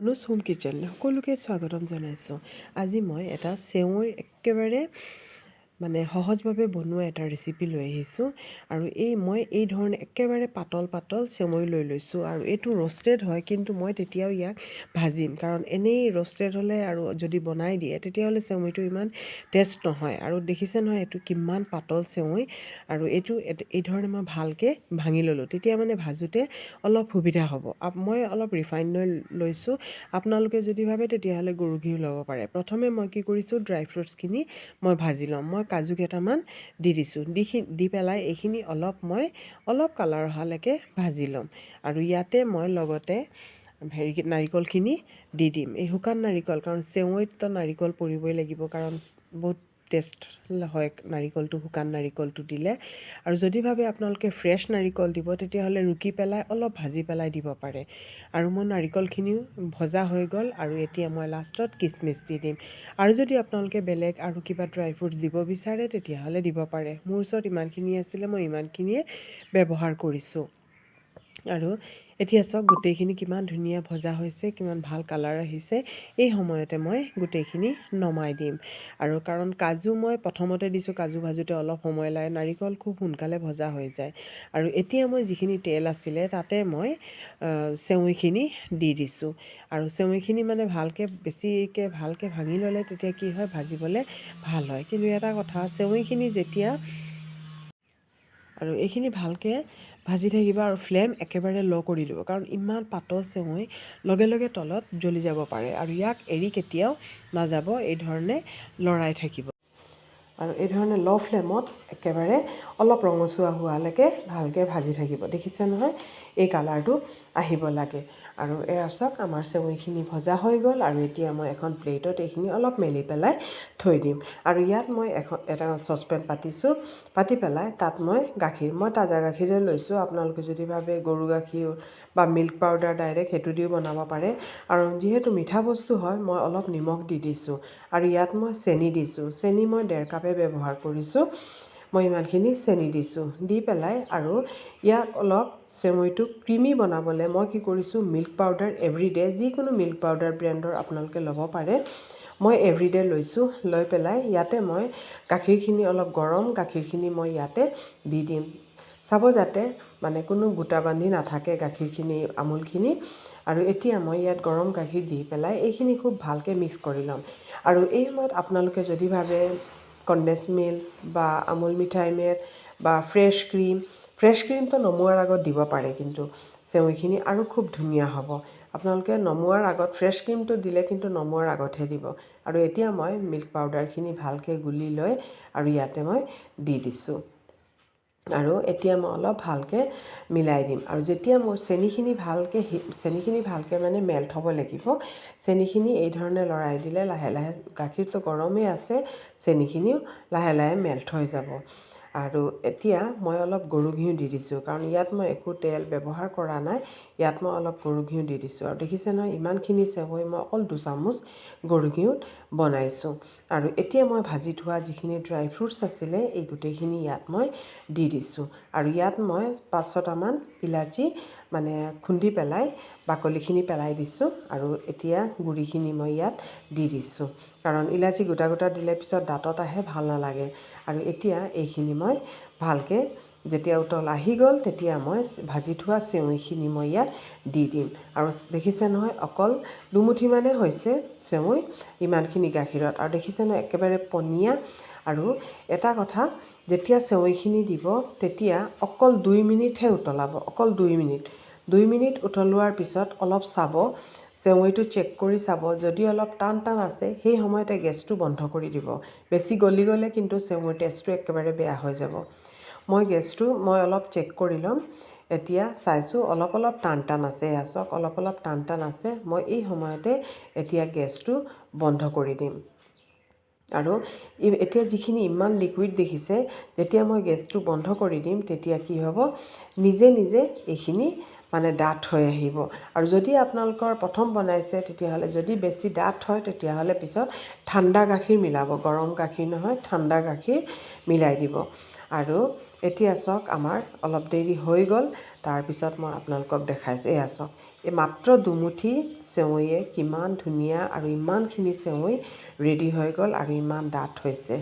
Anuj home কিচেনলৈ সকলোকে স্বাগতম জনাইছোঁ। আজি মই এটা চেৱৈৰ একেবাৰে সহজভাৱে বনোৱা এটা ৰেচিপি লৈ আহিছোঁ। আৰু মই এই ধৰণে একেবাৰে পাতল পাতল চেৱৈ লৈ লৈছোঁ। আৰু এইটো ৰ'ষ্টেড হয়, কিন্তু মই তেতিয়াও ইয়াক ভাজিম, কাৰণ এনেই ৰ'ষ্টেড হ'লে আৰু যদি বনাই দিয়ে তেতিয়াহ'লে চেৱৈটো ইমান টেষ্ট নহয়। আৰু দেখিছে নহয় এইটো কিমান পাতল চেৱৈ। আৰু এইটো এই ধৰণে মই ভালকৈ ভাঙি ল'লোঁ, তেতিয়া ভাজোঁতে অলপ সুবিধা হ'ব। মই অলপ ৰিফাইন অইল লৈছোঁ। আপোনালোকে যদি ভাবে তেতিয়াহ'লে গৰু ঘিউ ল'ব পাৰে। প্ৰথমে মই কি কৰিছোঁ, ড্ৰাই ফ্ৰুটছখিনি মই ভাজি ল'ম। মই কাজু কেইটামান দি দিছোঁ, দি পেলাই এইখিনি অলপ কালাৰ অহালৈকে ভাজি ল'ম। আৰু ইয়াতে মই লগতে নাৰিকলখিনি দি দিম। এই শুকান নাৰিকল, কাৰণ চেৱৈত নাৰিকল পৰিবই লাগিব, কাৰণ বহুত টেষ্ট হয় নাৰিকলটো, শুকান নাৰিকলটো দিলে। আৰু যদি ভাবে আপোনালোকে ফ্ৰেছ নাৰিকল দিব তেতিয়াহ'লে ৰুকি পেলাই অলপ ভাজি পেলাই দিব পাৰে। আৰু মোৰ নাৰিকলখিনিও ভজা হৈ গ'ল। আৰু এতিয়া মই লাষ্টত কিচমিচ দি দিম। আৰু যদি আপোনালোকে বেলেগ আৰু কিবা ড্ৰাই ফ্ৰুটছ দিব বিচাৰে তেতিয়াহ'লে দিব পাৰে। মোৰ ওচৰত ইমানখিনি আছিলে, মই ইমানখিনিয়ে ব্যৱহাৰ কৰিছোঁ। আৰু এতিয়া চাওক গোটেইখিনি কিমান ধুনীয়া ভজা হৈছে, কিমান ভাল কালাৰ আহিছে। এই সময়তে মই গোটেইখিনি নমাই দিম। আৰু কাৰণ কাজু মই প্ৰথমতে দিছোঁ, কাজু ভাজোঁতে অলপ সময় লাগে, নাৰিকল খুব সোনকালে ভজা হৈ যায়। আৰু এতিয়া মই যিখিনি তেল আছিলে তাতে মই চেৱৈখিনি দি দিছোঁ। আৰু চেৱৈখিনি বেছিকৈ ভালকৈ ভাঙি ল'লে তেতিয়া কি হয়, ভাজিবলৈ ভাল হয়। কিন্তু এটা কথা, চেৱৈখিনি আৰু এইখিনি ভালকৈ ভাজি থাকিব, আৰু ফ্লেম একেবাৰে ল' কৰি দিব, কাৰণ ইমান পাতল চেৱৈ লগে লগে তলত জ্বলি যাব পাৰে। আৰু ইয়াক এৰি কেতিয়াও নাযাব, এই ধৰণে লৰাই থাকিব। আৰু এই ধৰণে ল' ফ্লেমত একেবাৰে অলপ ৰঙচুৱা হোৱালৈকে ভালকৈ ভাজি থাকিব। দেখিছে নহয়, এই কালাৰটো আহিব লাগে। আৰু এয়া চাওক আমাৰ চেৱৈখিনি ভজা হৈ গ'ল। আৰু এতিয়া মই এখন প্লেটত এইখিনি অলপ মেলি পেলাই থৈ দিম। আৰু ইয়াত মই এটা চচপেন পাতিছোঁ, পাতি পেলাই তাত মই তাজা গাখীৰে লৈছোঁ। আপোনালোকে যদি ভাবে গৰু গাখীৰ বা মিল্ক পাউডাৰ ডাইৰেক্ট সেইটো দিও বনাব পাৰে। আৰু যিহেতু মিঠা বস্তু হয়, মই অলপ নিমখ দি দিছোঁ। আৰু ইয়াত মই চেনি দিছোঁ। চেনি মই 1.5 কাপে ব্যৱহাৰ কৰিছোঁ। মই ইমানখিনি চেনি দিছোঁ, দি পেলাই আৰু ইয়াক অলপ চেৱৈটো ক্ৰিমি বনাবলৈ মই কি কৰিছোঁ, মিল্ক পাউডাৰ এভৰিডে, যিকোনো মিল্ক পাউডাৰ ব্ৰেণ্ডৰ আপোনালোকে ল'ব পাৰে। মই এভৰিডে লৈছোঁ। লৈ পেলাই ইয়াতে মই গাখীৰখিনি অলপ গৰম গাখীৰখিনি মই ইয়াতে দি দিম। চাব যাতে কোনো গোটা বান্ধি নাথাকে গাখীৰখিনি, আমুলখিনি। আৰু এতিয়া মই ইয়াত গৰম গাখীৰ দি পেলাই এইখিনি খুব ভালকৈ মিক্স কৰি ল'ম। আৰু এই সময়ত আপোনালোকে যদি ভাবে কণ্ডেন্স মিল্ক বা আমুল মিঠাই মেড বা ফ্ৰেছ ক্ৰীমটো নমোৱাৰ আগত দিব পাৰে, কিন্তু চেৱৈখিনি আৰু খুব ধুনীয়া হ'ব। আপোনালোকে নমোৱাৰ আগত ফ্ৰেছ ক্ৰীমটো দিলে, কিন্তু নমোৱাৰ আগতহে দিব। আৰু এতিয়া মই মিল্ক পাউডাৰখিনি ভালকৈ গুলি লৈ আৰু ইয়াতে মই দি দিছোঁ। আৰু এতিয়া মই অলপ ভালকৈ মিলাই দিম। আৰু যেতিয়া মোৰ চেনিখিনি ভালকৈ মেল্ট হ'ব লাগিব, চেনিখিনি এই ধৰণে লৰাই দিলে লাহে লাহে, গাখীৰটো গৰমেই আছে, চেনিখিনিও লাহে লাহে মেল্ট হৈ যাব। আৰু এতিয়া মই অলপ গৰু ঘিউ দি দিছোঁ, কাৰণ ইয়াত মই একো তেল ব্যৱহাৰ কৰা নাই। ইয়াত মই অলপ গৰু ঘিউ দি দিছোঁ। আৰু দেখিছে নহয়, ইমানখিনি চেৱৈ মই অকল 2 চামুচ গৰু ঘিউত বনাইছোঁ। আৰু এতিয়া মই ভাজি থোৱা যিখিনি ড্ৰাই ফ্ৰুটছ আছিলে, এই গোটেইখিনি ইয়াত মই দি দিছোঁ। আৰু ইয়াত মই 5-6টামান ইলাচি খুন্দি পেলাই বাকলিখিনি পেলাই দিছোঁ। আৰু এতিয়া গুড়িখিনি মই ইয়াত দি দিছোঁ, কাৰণ ইলাচি গোটা গোটা দিলে পিছত দাঁতত আহে, ভাল নালাগে। আৰু এতিয়া এইখিনি মই ভালকৈ, যেতিয়া উতল আহি গ'ল, তেতিয়া মই ভাজি থোৱা চেৱৈখিনি মই ইয়াত দি দিম। আৰু দেখিছে নহয়, অকল দুমুঠিমানে হৈছে চেৱৈ ইমানখিনি গাখীৰত। আৰু দেখিছে নহয়, একেবাৰে পনীয়া। আৰু এটা কথা, যেতিয়া চেৱৈখিনি দিব তেতিয়া অকল 2 মিনিটহে উতলাব, অকল 2 মিনিট। 2 মিনিট উতলোৱাৰ পিছত অলপ চাব, চেৱৈটো চেক কৰি চাব, যদি অলপ টান আছে সেই সময়তে গেছটো বন্ধ কৰি দিব। বেছি গলি গ'লে কিন্তু চেৱৈৰ টেষ্টটো একেবাৰে বেয়া হৈ যাব। মই অলপ চেক কৰি ল'ম। এতিয়া চাইছোঁ অলপ টান আছে, এয়া চাওক অলপ টান আছে। মই এই সময়তে এতিয়া গেছটো বন্ধ কৰি দিম। আৰু এতিয়া যিখিনি ইমান লিকুইড দেখিছে, যেতিয়া মই গেছটো বন্ধ কৰি দিম তেতিয়া কি হ'ব, নিজে নিজে এইখিনি মানে ডাঠ হৈ আহিব। আৰু যদি আপোনালোকৰ প্ৰথম বনাইছে তেতিয়াহ'লে যদি বেছি ডাঠ হয় তেতিয়াহ'লে পিছত ঠাণ্ডা গাখীৰ মিলাব, গৰম গাখীৰ নহয়, ঠাণ্ডা গাখীৰ মিলাই দিব। আৰু এতিয়া চাওক আমাৰ অলপ দেৰি হৈ গ'ল, তাৰপিছত মই আপোনালোকক দেখাইছোঁ। এয়া চাওক, এই মাত্ৰ দুমুঠি চেৱৈয়ে কিমান ধুনীয়া আৰু ইমানখিনি চেৱৈ ৰেডি হৈ গ'ল আৰু ইমান ডাঠ হৈছে।